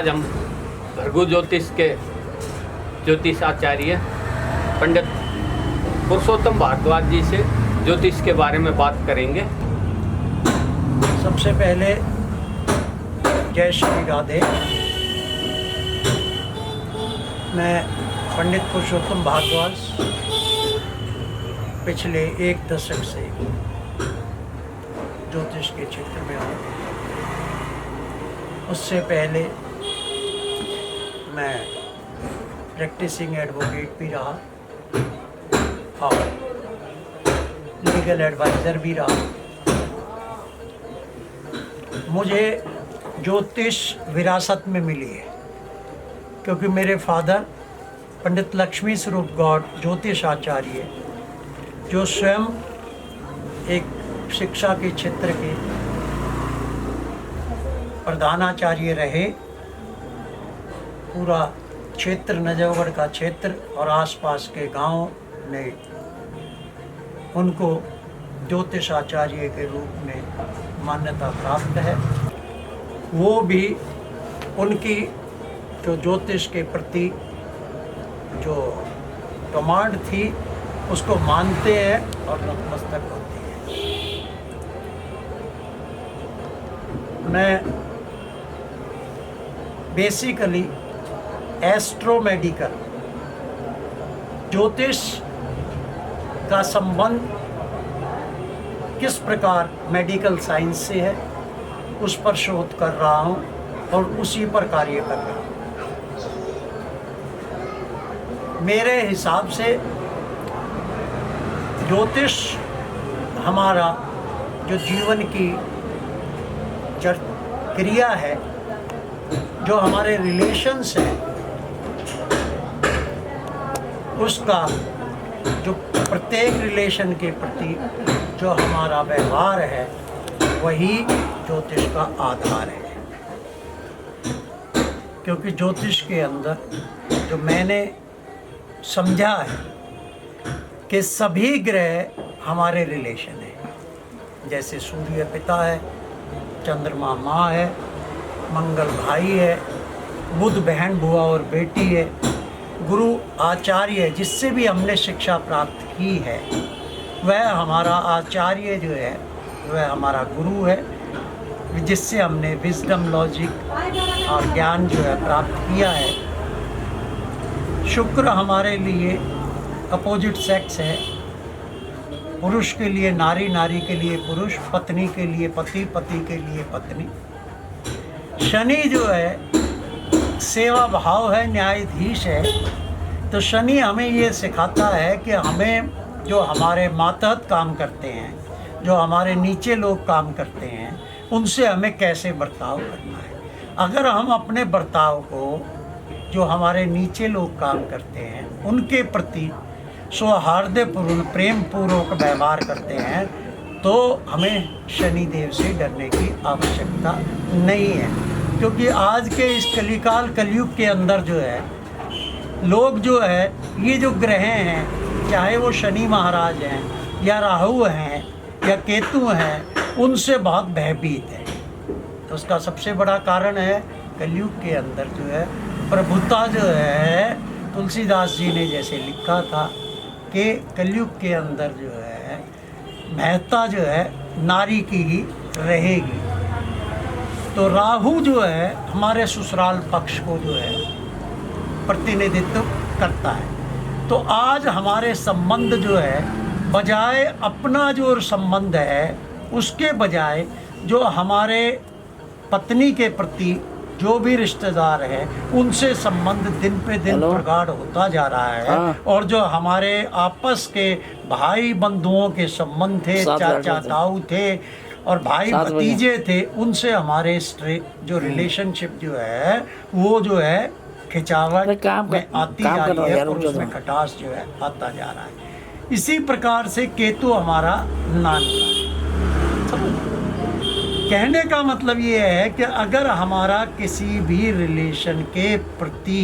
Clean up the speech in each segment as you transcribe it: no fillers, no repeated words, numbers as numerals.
आज हम भृगु ज्योतिष के ज्योतिष आचार्य पंडित पुरुषोत्तम भारद्वाज जी से ज्योतिष के बारे में बात करेंगे। सबसे पहले जय श्री राधे। मैं पंडित पुरुषोत्तम भारद्वाज पिछले 1 दशक से ज्योतिष के क्षेत्र में हूँ। उससे पहले मैं प्रैक्टिसिंग एडवोकेट भी रहा और लीगल एडवाइज़र भी रहा। मुझे ज्योतिष विरासत में मिली है क्योंकि मेरे फादर पंडित लक्ष्मी स्वरूप गौड़ ज्योतिष आचार्य, जो स्वयं एक शिक्षा के क्षेत्र के प्रधानाचार्य रहे, पूरा क्षेत्र नजफगढ़ का क्षेत्र और आसपास के गांव ने उनको ज्योतिष आचार्य के रूप में मान्यता प्राप्त है। वो भी उनकी जो ज्योतिष के प्रति जो कमांड थी उसको मानते हैं और नतमस्तक होते हैं। मैं बेसिकली एस्ट्रोमेडिकल ज्योतिष का संबंध किस प्रकार मेडिकल साइंस से है उस पर शोध कर रहा हूँ और उसी पर कार्य कर रहा हूँ। मेरे हिसाब से ज्योतिष हमारा जो जीवन की क्रिया है, जो हमारे रिलेशंस हैं, उसका जो प्रत्येक रिलेशन के प्रति जो हमारा व्यवहार है वही ज्योतिष का आधार है। क्योंकि ज्योतिष के अंदर जो मैंने समझा है कि सभी ग्रह हमारे रिलेशन है। जैसे सूर्य पिता है, चंद्रमा माँ है, मंगल भाई है, बुध बहन बुआ और बेटी है, गुरु आचार्य है, जिससे भी हमने शिक्षा प्राप्त की है वह हमारा आचार्य जो है वह हमारा गुरु है, जिससे हमने विजडम, लॉजिक और ज्ञान जो है प्राप्त किया है। शुक्र हमारे लिए अपोजिट सेक्स है, पुरुष के लिए नारी, नारी के लिए पुरुष, पत्नी के लिए पति, पति के लिए पत्नी। शनि जो है सेवा भाव है, न्यायाधीश है। तो शनि हमें ये सिखाता है कि हमें जो हमारे मातहत काम करते हैं, जो हमारे नीचे लोग काम करते हैं, उनसे हमें कैसे बर्ताव करना है। अगर हम अपने बर्ताव को जो हमारे नीचे लोग काम करते हैं उनके प्रति सौहार्दपूर्ण प्रेम पूर्वक व्यवहार करते हैं तो हमें शनि देव से डरने की आवश्यकता नहीं है। क्योंकि आज के इस कलिकाल कलयुग के अंदर जो है लोग जो है ये जो ग्रह हैं, चाहे वो शनि महाराज हैं या राहु हैं या केतु हैं, उनसे बहुत भयभीत है। तो उसका सबसे बड़ा कारण है कलयुग के अंदर जो है प्रभुता जो है, तुलसीदास जी ने जैसे लिखा था कि कलयुग के अंदर जो है महत्ता जो है नारी की ही रहेगी। तो राहु जो है हमारे ससुराल पक्ष को जो है प्रतिनिधित्व करता है। तो आज हमारे संबंध जो है बजाय अपना जो संबंध है उसके बजाय जो हमारे पत्नी के प्रति जो भी रिश्तेदार हैं उनसे संबंध दिन पे दिन प्रगाढ़ होता जा रहा है। और जो हमारे आपस के भाई बंधुओं के संबंध थे, चाचा ताऊ थे और भाई भतीजे थे, उनसे हमारे जो रिलेशनशिप जो है वो जो है खिंचावट में आती जा रही है और उसमें खटास जो है आता जा रहा है। इसी प्रकार से केतु हमारा नान का कहने का मतलब ये है कि अगर हमारा किसी भी रिलेशन के प्रति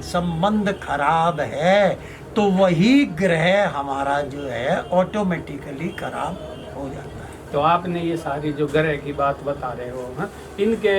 संबंध खराब है तो वही ग्रह हमारा जो है ऑटोमेटिकली खराब हो जाता है। तो आपने ये सारी जो ग्रह की बात बता रहे हो, हाँ, इनके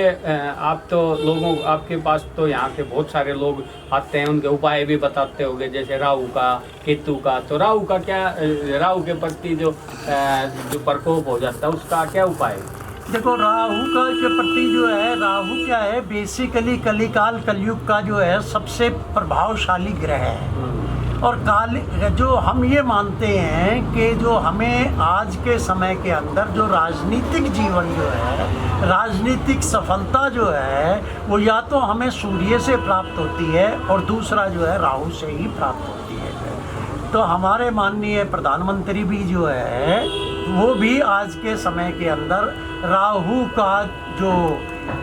आप तो लोगों आपके पास तो यहाँ के बहुत सारे लोग आते हैं, उनके उपाय भी बताते होंगे, जैसे राहु का, केतु का। तो राहु का क्या, राहु के प्रति जो प्रकोप हो जाता है उसका क्या उपाय है? देखो, राहु का के प्रति जो है, राहु क्या है, बेसिकली कलिकाल कलयुग का जो है सबसे प्रभावशाली ग्रह है। और काल जो हम ये मानते हैं कि जो हमें आज के समय के अंदर जो राजनीतिक जीवन जो है, राजनीतिक सफलता जो है, वो या तो हमें सूर्य से प्राप्त होती है और दूसरा जो है राहु से ही प्राप्त होती है। तो हमारे माननीय प्रधानमंत्री भी जो है वो भी आज के समय के अंदर राहु का जो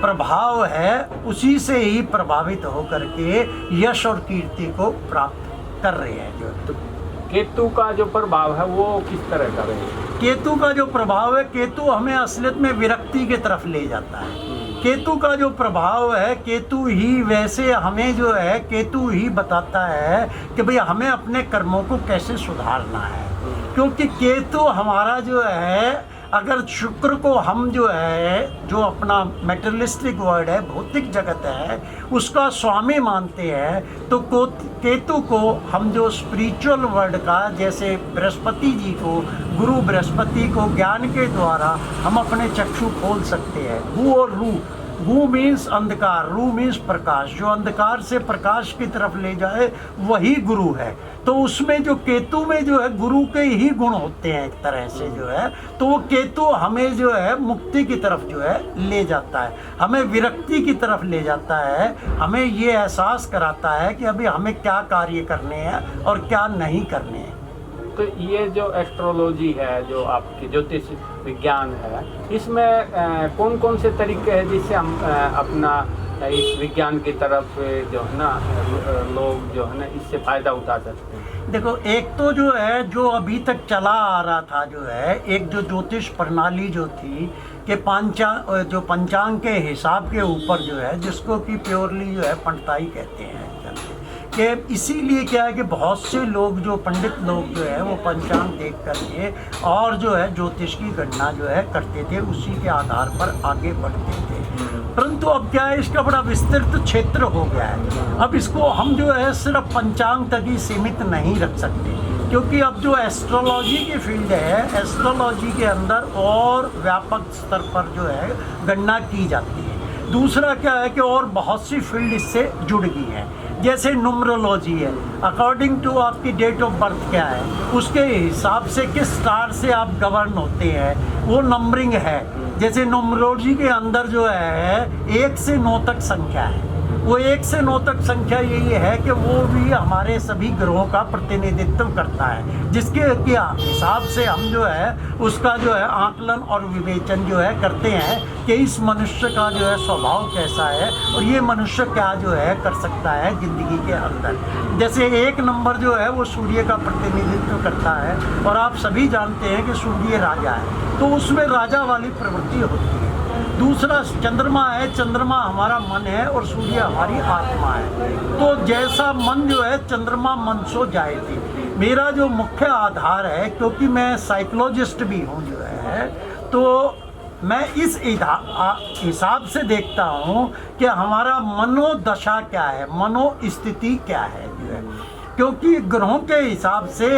प्रभाव है उसी से ही प्रभावित होकर के यश और कीर्ति को प्राप्त कर रहे हैं। जो तो केतु का जो प्रभाव है वो किस तरह का है? केतु का जो प्रभाव है, केतु हमें असलियत में विरक्ति की तरफ ले जाता है। केतु का जो प्रभाव है, केतु ही वैसे हमें जो है, केतु ही बताता है कि भाई हमें अपने कर्मों को कैसे सुधारना है। क्योंकि केतु हमारा जो है, अगर शुक्र को हम जो है, जो अपना मेटेरियलिस्टिक वर्ड है, भौतिक जगत है, उसका स्वामी मानते हैं, तो केतु को हम जो स्पिरिचुअल वर्ड का, जैसे बृहस्पति जी को, गुरु बृहस्पति को ज्ञान के द्वारा हम अपने चक्षु खोल सकते हैं। गु और रू, गु मीन्स अंधकार, रू मीन्स प्रकाश। जो अंधकार से प्रकाश की तरफ ले जाए वही गुरु है। तो उसमें जो केतु में जो है गुरु के ही गुण होते हैं एक तरह से जो है, तो वो केतु हमें जो है मुक्ति की तरफ जो है ले जाता है, हमें विरक्ति की तरफ ले जाता है, हमें ये एहसास कराता है कि अभी हमें क्या कार्य करने हैं और क्या नहीं करने हैं। तो ये जो एस्ट्रोलॉजी है, जो आपकी ज्योतिष विज्ञान है, इसमें कौन कौन से तरीके हैं जिससे हम अपना इस विज्ञान की तरफ जो है ना, लोग जो है ना इससे फ़ायदा उठा सकते हैं? देखो, एक तो जो है, जो अभी तक चला आ रहा था जो है, एक जो ज्योतिष प्रणाली जो थी कि पंचांग के हिसाब के ऊपर जो है, जिसको कि प्योरली जो है पंडिताई कहते हैं कि इसीलिए क्या है कि बहुत से लोग, जो पंडित लोग जो है, वो पंचांग देख करके और जो है ज्योतिष की गणना जो है करते थे, उसी के आधार पर आगे बढ़ते थे। परंतु अब क्या है, इसका बड़ा विस्तृत क्षेत्र हो गया है। अब इसको हम जो है सिर्फ पंचांग तक ही सीमित नहीं रख सकते, क्योंकि अब जो एस्ट्रोलॉजी की फील्ड है, एस्ट्रोलॉजी के अंदर और व्यापक स्तर पर जो है गणना की जाती है। दूसरा क्या है कि और बहुत सी फील्ड इससे जुड़ गई है, जैसे न्यूमरोलॉजी है, अकॉर्डिंग टू आपकी डेट ऑफ बर्थ क्या है, उसके हिसाब से किस स्टार से आप गवर्न होते हैं, वो नंबरिंग है। जैसे न्यूमरोलॉजी के अंदर जो है 1 से 9 तक संख्या है, वो 1 से 9 तक संख्या यही है कि वो भी हमारे सभी ग्रहों का प्रतिनिधित्व करता है, जिसके हिसाब से हम जो है उसका जो है आकलन और विवेचन जो है करते हैं कि इस मनुष्य का जो है स्वभाव कैसा है और ये मनुष्य क्या जो है कर सकता है ज़िंदगी के अंदर। जैसे 1 नंबर जो है वो सूर्य का प्रतिनिधित्व करता है, और आप सभी जानते हैं कि सूर्य राजा है, तो उसमें राजा वाली प्रवृत्ति होती है। दूसरा चंद्रमा है, चंद्रमा हमारा मन है और सूर्य हमारी आत्मा है। तो जैसा मन जो है, चंद्रमा मन सो जाए थी। मेरा जो मुख्य आधार है, क्योंकि मैं साइकोलॉजिस्ट भी हूँ जो है, तो मैं इस हिसाब से देखता हूँ कि हमारा मनोदशा क्या है, मनोस्थिति क्या है जो है, क्योंकि ग्रहों के हिसाब से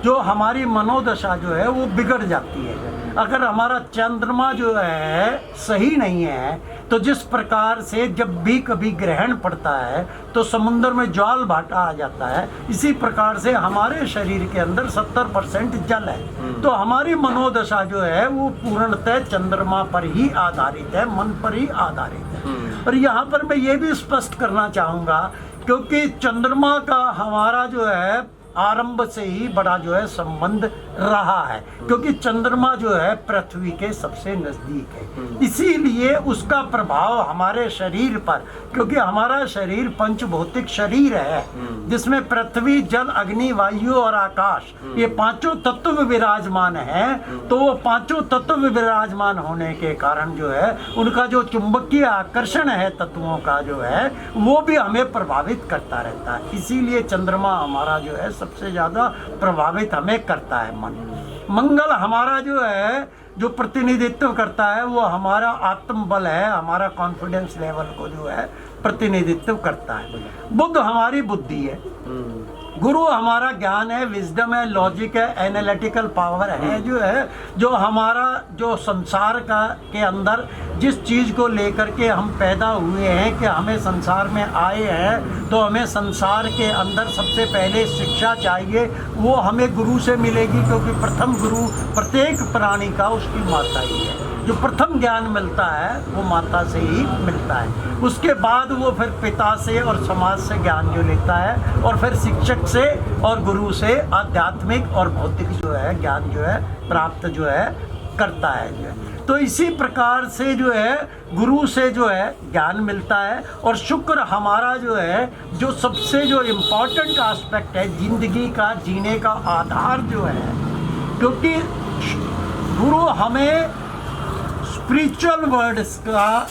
जो हमारी मनोदशा जो है वो बिगड़ जाती है। अगर हमारा चंद्रमा जो है सही नहीं है, तो जिस प्रकार से जब भी कभी ग्रहण पड़ता है तो समुद्र में ज्वाल भाटा आ जाता है, इसी प्रकार से हमारे शरीर के अंदर 70% जल है। तो हमारी मनोदशा जो है वो पूर्णतः चंद्रमा पर ही आधारित है, मन पर ही आधारित है। और यहाँ पर मैं ये भी स्पष्ट करना चाहूँगा, क्योंकि चंद्रमा का हमारा जो है आरंभ से ही बड़ा जो है संबंध रहा है, क्योंकि चंद्रमा जो है पृथ्वी के सबसे नज़दीक है, इसीलिए उसका प्रभाव हमारे शरीर पर, क्योंकि हमारा शरीर पंचभौतिक शरीर है जिसमें पृथ्वी, जल, अग्नि, वायु और आकाश, ये 5 तत्व विराजमान हैं। तो वो 5 तत्व विराजमान होने के कारण जो है उनका जो चुंबकीय आकर्षण है तत्वों का जो है वो भी हमें प्रभावित करता रहता है। इसीलिए चंद्रमा हमारा जो है सबसे ज़्यादा प्रभावित हमें करता है मन। मंगल हमारा जो है जो प्रतिनिधित्व करता है वो हमारा आत्मबल है, हमारा कॉन्फिडेंस लेवल को जो है प्रतिनिधित्व करता है। बुध हमारी बुद्धि है, गुरु हमारा ज्ञान है, विजडम है, लॉजिक है, एनालिटिकल पावर है, जो है जो हमारा जो संसार का के अंदर जिस चीज़ को लेकर के हम पैदा हुए हैं कि हमें संसार में आए हैं तो हमें संसार के अंदर सबसे पहले शिक्षा चाहिए, वो हमें गुरु से मिलेगी, क्योंकि प्रथम गुरु प्रत्येक प्राणी का उसकी माता ही है। जो प्रथम ज्ञान मिलता है वो माता से ही मिलता है, उसके बाद वो फिर पिता से और समाज से ज्ञान जो लेता है, और फिर शिक्षक से और गुरु से आध्यात्मिक और भौतिक जो है ज्ञान जो है प्राप्त जो है करता है जो है। तो इसी प्रकार से जो है गुरु से जो है ज्ञान मिलता है। और शुक्र हमारा जो है जो सबसे जो इम्पोर्टेंट एस्पेक्ट है जिंदगी का जीने का आधार जो है, क्योंकि गुरु हमें स्पिरिचुअल वर्ड्स का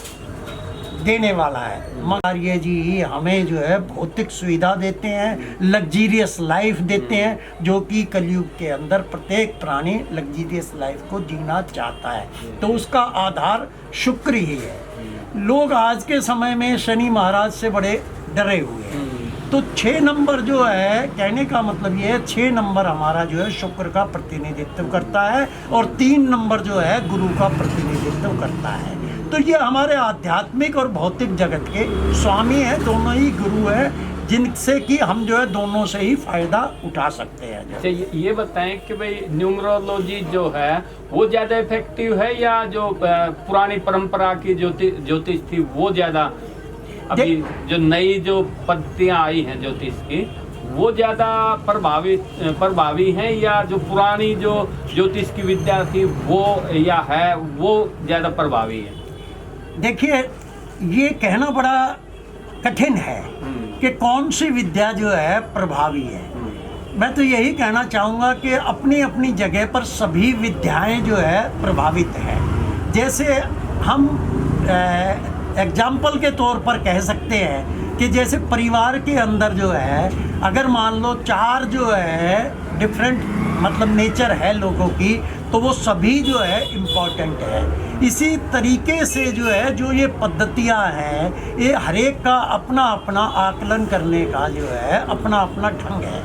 देने वाला है। मगर ये जी हमें जो है भौतिक सुविधा देते हैं, लग्जीरियस लाइफ देते हैं, जो कि कलयुग के अंदर प्रत्येक प्राणी लग्जीरियस लाइफ को जीना चाहता है, तो उसका आधार शुक्र ही है। लोग आज के समय में शनि महाराज से बड़े डरे हुए हैं, तो 6 नंबर जो है, कहने का मतलब ये है 6 नंबर हमारा जो है शुक्र का प्रतिनिधित्व करता है, और 3 नंबर जो है गुरु का प्रतिनिधित्व करता है। तो ये हमारे आध्यात्मिक और भौतिक जगत के स्वामी हैं, दोनों ही गुरु हैं, जिनसे कि हम जो है दोनों से ही फायदा उठा सकते हैं। अच्छा, ये बताएं कि भाई न्यूमरोलॉजी जो है वो ज़्यादा इफेक्टिव है या जो पुरानी परंपरा की ज्योतिष थी वो ज़्यादा, अभी जो नई जो पद्धतियाँ आई हैं ज्योतिष की वो ज़्यादा प्रभावी हैं, या जो पुरानी जो ज्योतिष की विद्या थी वो या है वो ज़्यादा प्रभावी है? देखिए, ये कहना बड़ा कठिन है कि कौन सी विद्या जो है प्रभावी है। मैं तो यही कहना चाहूँगा कि अपनी अपनी जगह पर सभी विद्याएं जो है प्रभावित हैं। जैसे हम एग्जाम्पल के तौर पर कह सकते हैं कि जैसे परिवार के अंदर जो है अगर मान लो 4 जो है डिफरेंट मतलब नेचर है लोगों की, तो वो सभी जो है इम्पॉर्टेंट है। इसी तरीके से जो है जो ये पद्धतियाँ हैं, ये हर एक का अपना अपना आकलन करने का जो है अपना अपना ढंग है,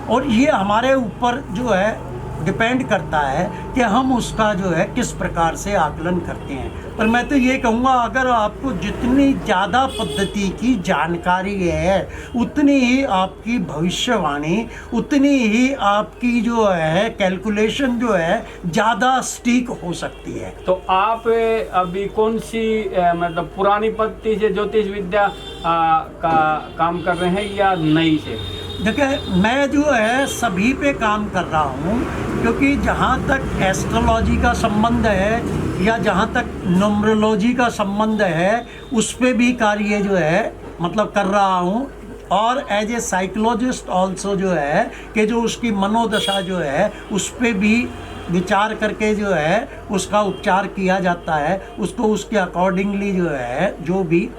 और ये हमारे ऊपर जो है डिपेंड करता है कि हम उसका जो है किस प्रकार से आकलन करते हैं। पर मैं तो ये कहूँगा, अगर आपको जितनी ज़्यादा पद्धति की जानकारी है उतनी ही आपकी भविष्यवाणी, उतनी ही आपकी जो है कैलकुलेशन जो है ज़्यादा सटीक हो सकती है। तो आप अभी कौन सी मतलब पुरानी पद्धति से ज्योतिष विद्या का काम कर रहे हैं या नई से? देखिए, मैं जो है सभी पे काम कर रहा हूँ, क्योंकि जहाँ तक एस्ट्रोलॉजी का संबंध है या जहाँ तक न्यूमरोलॉजी का संबंध है उस पे भी कार्य जो है मतलब कर रहा हूँ, और एज ए साइकोलॉजिस्ट ऑल्सो जो है कि जो उसकी मनोदशा जो है उस पे भी विचार करके जो है उसका उपचार किया जाता है, उसको उसके अकॉर्डिंगली जो है जो भी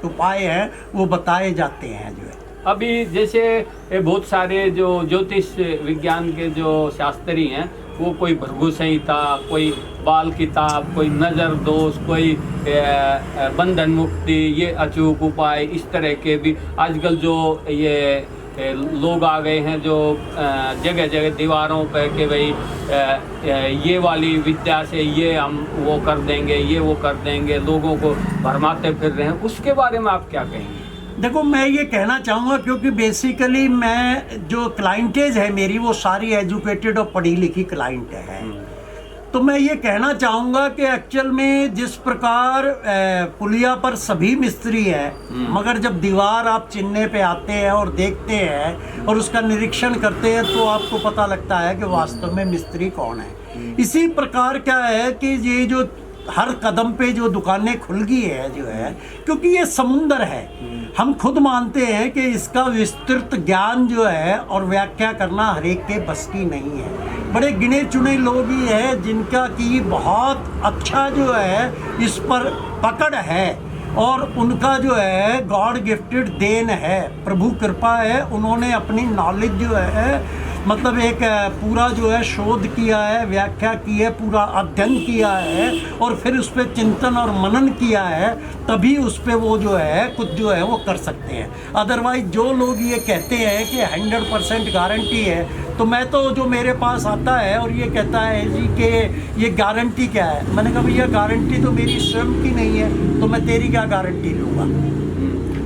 उपाय हैं वो बताए जाते हैं जो है। अभी जैसे बहुत सारे जो ज्योतिष विज्ञान के जो शास्त्री हैं वो कोई भृगु संहिता, कोई बाल किताब, कोई नज़र दोष, कोई बंधन मुक्ति, ये अचूक उपाय, इस तरह के भी आजकल जो ये लोग आ गए हैं जो जगह जगह दीवारों पे कि भाई ये वाली विद्या से ये हम वो कर देंगे, ये वो कर देंगे, लोगों को भरमाते फिर रहे हैं, उसके बारे में आप क्या कहेंगे? देखो, मैं ये कहना चाहूँगा क्योंकि बेसिकली मैं जो क्लाइंटेज है मेरी वो सारी एजुकेटेड और पढ़ी लिखी क्लाइंट है, तो मैं ये कहना चाहूँगा कि एक्चुअल में जिस प्रकार पुलिया पर सभी मिस्त्री हैं, मगर जब दीवार आप चिन्हने पे आते हैं और देखते हैं और उसका निरीक्षण करते हैं तो आपको पता लगता है कि वास्तव में मिस्त्री कौन है। इसी प्रकार क्या है कि ये जो हर कदम पे जो दुकानें खुल गई है जो है, क्योंकि ये समुंदर है, हम खुद मानते हैं कि इसका विस्तृत ज्ञान जो है और व्याख्या करना हर एक के बस की नहीं है। बड़े गिने चुने लोग ही हैं जिनका कि बहुत अच्छा जो है इस पर पकड़ है, और उनका जो है गॉड गिफ्टेड देन है, प्रभु कृपा है, उन्होंने अपनी नॉलेज जो है मतलब एक पूरा जो है शोध किया है, व्याख्या की है, पूरा अध्ययन किया है और फिर उस पर चिंतन और मनन किया है, तभी उस पर वो जो है कुछ जो है वो कर सकते हैं। अदरवाइज जो लोग ये कहते हैं कि 100% गारंटी है, तो मैं तो जो मेरे पास आता है और ये कहता है जी कि ये गारंटी क्या है, मैंने कहा भैया गारंटी तो मेरी स्वयं की नहीं है, तो मैं तेरी क्या गारंटी लूँगा।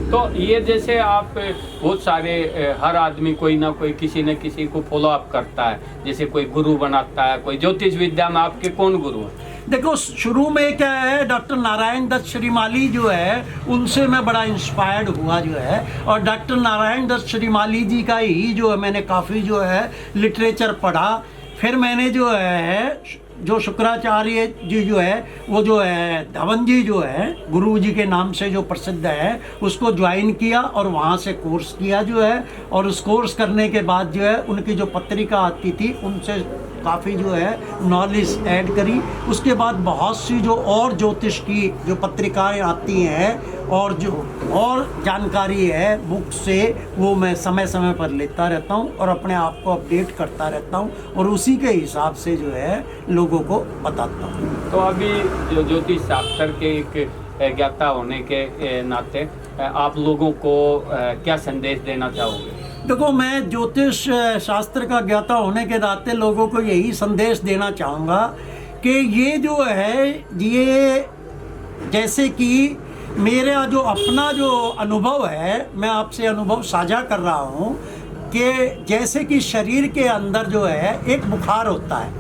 तो ये जैसे आप बहुत सारे हर आदमी कोई ना कोई किसी न किसी को फॉलो अप करता है, जैसे कोई गुरु बनाता है, कोई ज्योतिष विद्या में आपके कौन गुरु हैं? देखो शुरू में क्या है, डॉक्टर नारायण दत्त श्रीमाली जो है उनसे मैं बड़ा इंस्पायर्ड हुआ जो है, और डॉक्टर नारायण दत्त श्रीमाली जी का ही जो है मैंने काफ़ी जो है लिटरेचर पढ़ा। फिर मैंने जो है जो शुक्राचार्य जी जो है वो जो है धवन जी जो है गुरु जी के नाम से जो प्रसिद्ध है, उसको ज्वाइन किया और वहाँ से कोर्स किया जो है, और उस कोर्स करने के बाद जो है उनकी जो पत्रिका आती थी उनसे काफ़ी जो है नॉलेज ऐड करी। उसके बाद बहुत सी जो और ज्योतिष की जो पत्रिकाएं आती हैं और जो और जानकारी है बुक से, वो मैं समय समय पर लेता रहता हूँ और अपने आप को अपडेट करता रहता हूँ और उसी के हिसाब से जो है लोगों को बताता हूँ। तो अभी जो ज्योतिष शास्त्र के एक ज्ञाता होने के नाते आप लोगों को क्या संदेश देना चाहोगे? देखो मैं ज्योतिष शास्त्र का ज्ञाता होने के नाते लोगों को यही संदेश देना चाहूँगा कि ये जो है ये जैसे कि मेरा जो अपना जो अनुभव है, मैं आपसे अनुभव साझा कर रहा हूँ कि जैसे कि शरीर के अंदर जो है एक बुखार होता है,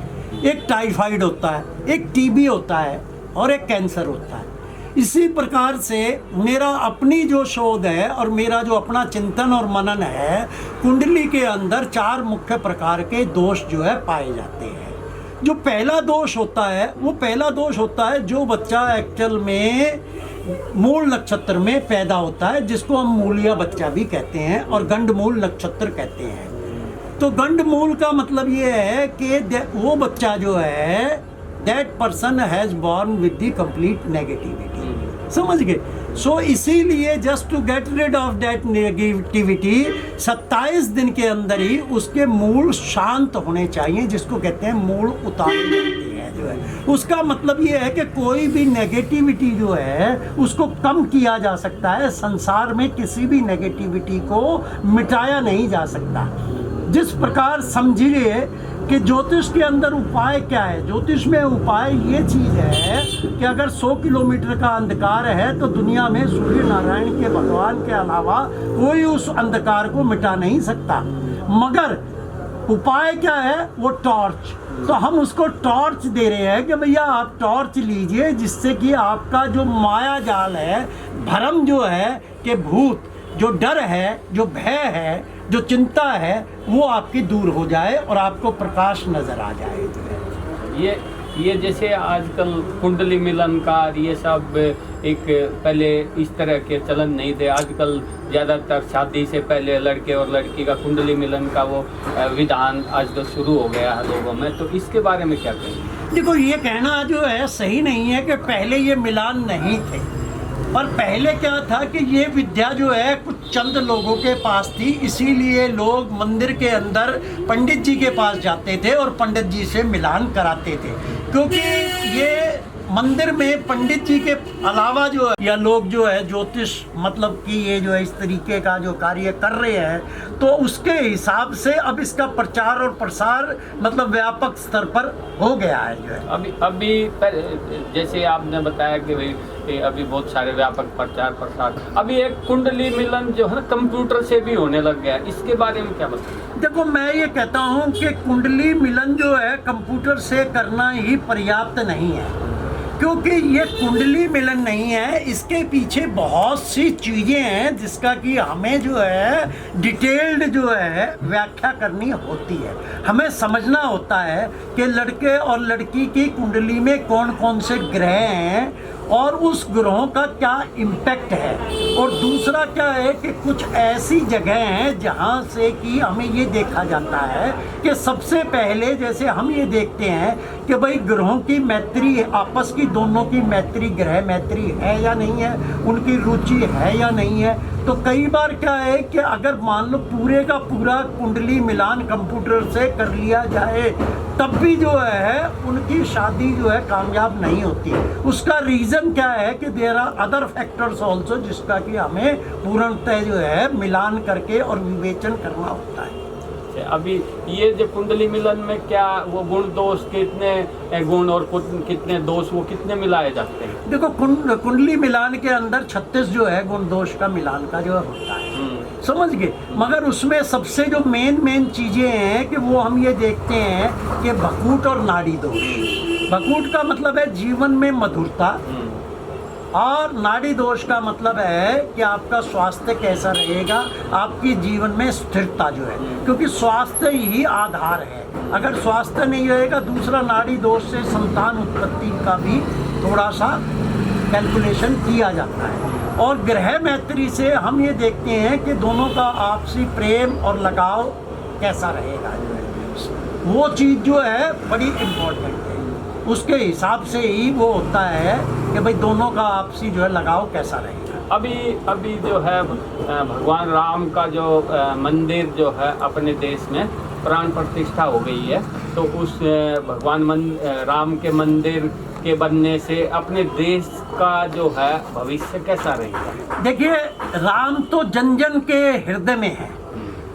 एक टाइफाइड होता है, एक टीबी होता है और एक कैंसर होता है। इसी प्रकार से मेरा अपनी जो शोध है और मेरा जो अपना चिंतन और मनन है, कुंडली के अंदर 4 मुख्य प्रकार के दोष जो है पाए जाते हैं। जो पहला दोष होता है वो पहला दोष होता है जो बच्चा एक्चुअल में मूल नक्षत्र में पैदा होता है, जिसको हम मूलिया बच्चा भी कहते हैं और गंडमूल नक्षत्र कहते हैं। तो गंडमूल का मतलब ये है कि वो बच्चा जो है that person has born with the complete negativity, समझ गए। सो इसीलिए just to get rid of that negativity 27 दिन के अंदर ही उसके मूल शांत होने चाहिए, जिसको कहते हैं मूल उतारे जाते हैं जो है। उसका मतलब ये है कि कोई भी नेगेटिविटी जो है उसको कम किया जा सकता है, संसार में किसी भी नेगेटिविटी को मिटाया नहीं जा सकता। जिस प्रकार समझिए कि ज्योतिष के अंदर उपाय क्या है, ज्योतिष में उपाय ये चीज़ है कि अगर 100 किलोमीटर का अंधकार है तो दुनिया में सूर्य नारायण के भगवान के अलावा कोई उस अंधकार को मिटा नहीं सकता। मगर उपाय क्या है, वो टॉर्च। तो हम उसको टॉर्च दे रहे हैं कि भैया आप टॉर्च लीजिए, जिससे कि आपका जो माया जाल है, भ्रम जो है कि भूत, जो डर है, जो भय है, जो चिंता है, वो आपकी दूर हो जाए और आपको प्रकाश नजर आ जाए। ये जैसे आजकल कुंडली मिलन का ये सब एक पहले इस तरह के चलन नहीं थे। आजकल ज़्यादातर शादी से पहले लड़के और लड़की का कुंडली मिलन का वो विधान आज तो शुरू हो गया है लोगों में, तो इसके बारे में क्या कहेंगे? देखो ये कहना जो है सही नहीं है कि पहले ये मिलान नहीं थे। और पहले क्या था कि ये विद्या जो है कुछ चंद लोगों के पास थी, इसीलिए लोग मंदिर के अंदर पंडित जी के पास जाते थे और पंडित जी से मिलान कराते थे, क्योंकि ये मंदिर में पंडित जी के अलावा जो है या लोग जो है ज्योतिष मतलब कि ये जो है इस तरीके का जो कार्य कर रहे हैं, तो उसके हिसाब से अब इसका प्रचार और प्रसार मतलब व्यापक स्तर पर हो गया है जो है। अभी जैसे आपने बताया कि भाई अभी बहुत सारे व्यापक प्रचार प्रसार, अभी एक कुंडली मिलन जो है ना कंप्यूटर से भी होने लग गया, इसके बारे में क्या बताएं? देखो मैं ये कहता हूँ कि कुंडली मिलन जो है कंप्यूटर से करना ही पर्याप्त नहीं है, क्योंकि ये कुंडली मिलन नहीं है, इसके पीछे बहुत सी चीज़ें हैं जिसका कि हमें जो है डिटेल्ड जो है व्याख्या करनी होती है। हमें समझना होता है कि लड़के और लड़की की कुंडली में कौन कौन से ग्रह हैं और उस ग्रहों का क्या इम्पैक्ट है, और दूसरा क्या है कि कुछ ऐसी जगह हैं जहाँ से कि हमें ये देखा जाता है कि सबसे पहले जैसे हम ये देखते हैं कि भाई ग्रहों की मैत्री, आपस की दोनों की मैत्री, ग्रह मैत्री है या नहीं है, उनकी रुचि है या नहीं है। तो कई बार क्या है कि अगर मान लो पूरे का पूरा कुंडली मिलान कंप्यूटर से कर लिया जाए तब भी जो है उनकी शादी जो है कामयाब नहीं होती। उसका रीज़न क्या है कि there are other factors also, जिसका कि हमें पूर्णतः जो है मिलान करके और विवेचन करना होता है। अभी ये जो कुंडली मिलन में क्या वो गुण दोष कितने गुण और कितने दोष वो कितने मिलाए जाते हैं? देखो कुंडली मिलान के अंदर 36 जो है गुण दोष का मिलान का जो होता है, समझ गए। मगर उसमें सबसे जो मेन चीज़ें हैं कि वो हम ये देखते हैं कि भकूट और नाड़ी दोष। भकूट का मतलब है जीवन में मधुरता और नाड़ी दोष का मतलब है कि आपका स्वास्थ्य कैसा रहेगा, आपकी जीवन में स्थिरता जो है, क्योंकि स्वास्थ्य ही आधार है। अगर स्वास्थ्य नहीं रहेगा, दूसरा नाड़ी दोष से संतान उत्पत्ति का भी थोड़ा सा कैलकुलेशन किया जाता है। और ग्रह मैत्री से हम ये देखते हैं कि दोनों का आपसी प्रेम और लगाव कैसा रहेगा, वो चीज़ जो है बड़ी इम्पोर्टेंट है। उसके हिसाब से ही वो होता है कि भाई दोनों का आपसी जो है लगाव कैसा रहेगा। अभी जो है भगवान राम का जो मंदिर जो है अपने देश में प्राण प्रतिष्ठा हो गई है, तो उस भगवान राम के मंदिर के बनने से अपने देश का जो है भविष्य कैसा रहेगा? देखिए, राम तो जन जन के हृदय में है।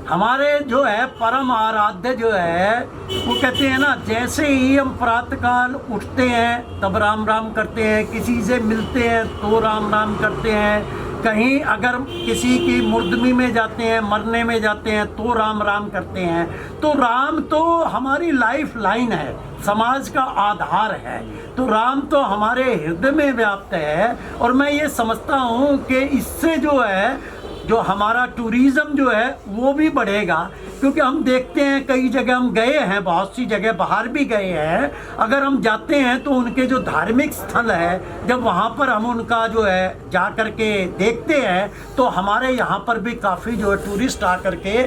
हमारे जो है परम आराध्य जो है, वो कहते हैं ना, जैसे ही हम प्रातःकाल उठते हैं तब राम राम करते हैं, किसी से मिलते हैं तो राम राम करते हैं, कहीं अगर किसी की मुर्दमी में जाते हैं, मरने में जाते हैं तो राम राम करते हैं। तो राम तो हमारी लाइफ लाइन है, समाज का आधार है। तो राम तो हमारे हृदय में व्याप्त है। और मैं ये समझता हूँ कि इससे जो है जो हमारा टूरिज़्म जो है वो भी बढ़ेगा, क्योंकि हम देखते हैं कई जगह हम गए हैं, बहुत सी जगह बाहर भी गए हैं। अगर हम जाते हैं तो उनके जो धार्मिक स्थल है, जब वहाँ पर हम उनका जो है जा कर के देखते हैं तो हमारे यहाँ पर भी काफ़ी जो है टूरिस्ट आ कर के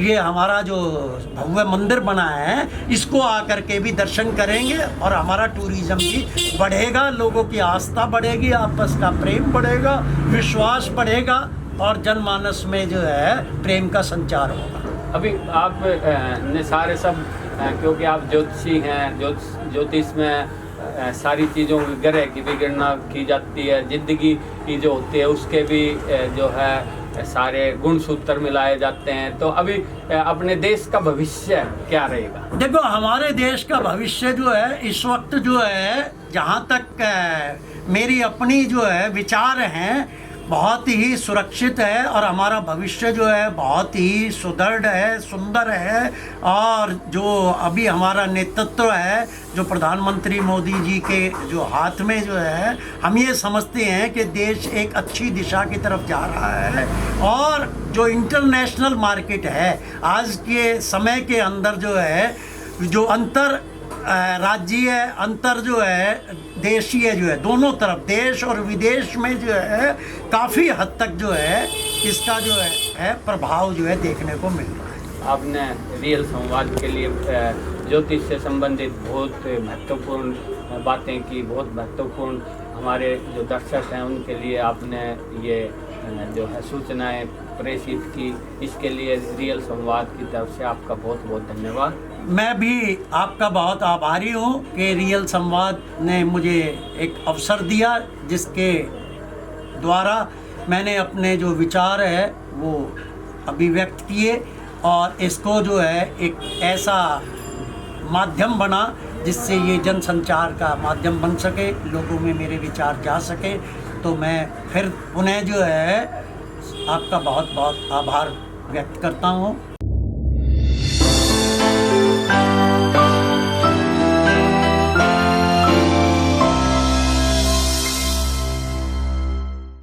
ये हमारा जो भव्य मंदिर बना है इसको आ कर के भी दर्शन करेंगे और हमारा टूरिज़्म भी बढ़ेगा, लोगों की आस्था बढ़ेगी, आपस का प्रेम बढ़ेगा, विश्वास बढ़ेगा और जनमानस में जो है प्रेम का संचार होगा। अभी आप ने सारे सब क्योंकि आप ज्योतिषी हैं, ज्योतिष में सारी चीज़ों की ग्रह की भी गणना की जाती है, जिंदगी की जो होती है उसके भी जो है सारे गुण सूत्र मिलाए जाते हैं। तो अभी अपने देश का भविष्य क्या रहेगा? देखो, हमारे देश का भविष्य जो है इस वक्त जो है, जहाँ तक मेरी अपनी जो है विचार हैं, बहुत ही सुरक्षित है और हमारा भविष्य जो है बहुत ही सुदृढ़ है, सुंदर है। और जो अभी हमारा नेतृत्व है, जो प्रधानमंत्री मोदी जी के जो हाथ में जो है, हम ये समझते हैं कि देश एक अच्छी दिशा की तरफ जा रहा है। और जो इंटरनेशनल मार्केट है आज के समय के अंदर जो है, जो अंतर राज्य अंतर जो है देशीय जो है, दोनों तरफ देश और विदेश में जो है काफ़ी हद तक जो है इसका जो है प्रभाव जो है देखने को मिल रहा है। आपने रियल संवाद के लिए ज्योतिष से संबंधित बहुत महत्वपूर्ण बातें की, बहुत महत्वपूर्ण हमारे जो दर्शक हैं उनके लिए आपने ये जो है सूचनाएं प्रेषित की। इसके लिए रियल संवाद की तरफ से आपका बहुत बहुत धन्यवाद। मैं भी आपका बहुत आभारी हूँ कि रियल संवाद ने मुझे एक अवसर दिया, जिसके द्वारा मैंने अपने जो विचार है वो अभिव्यक्त किए और इसको जो है एक ऐसा माध्यम बना जिससे ये जनसंचार का माध्यम बन सके, लोगों में मेरे विचार जा सके। तो मैं फिर पुनः जो है आपका बहुत बहुत आभार व्यक्त करता हूँ।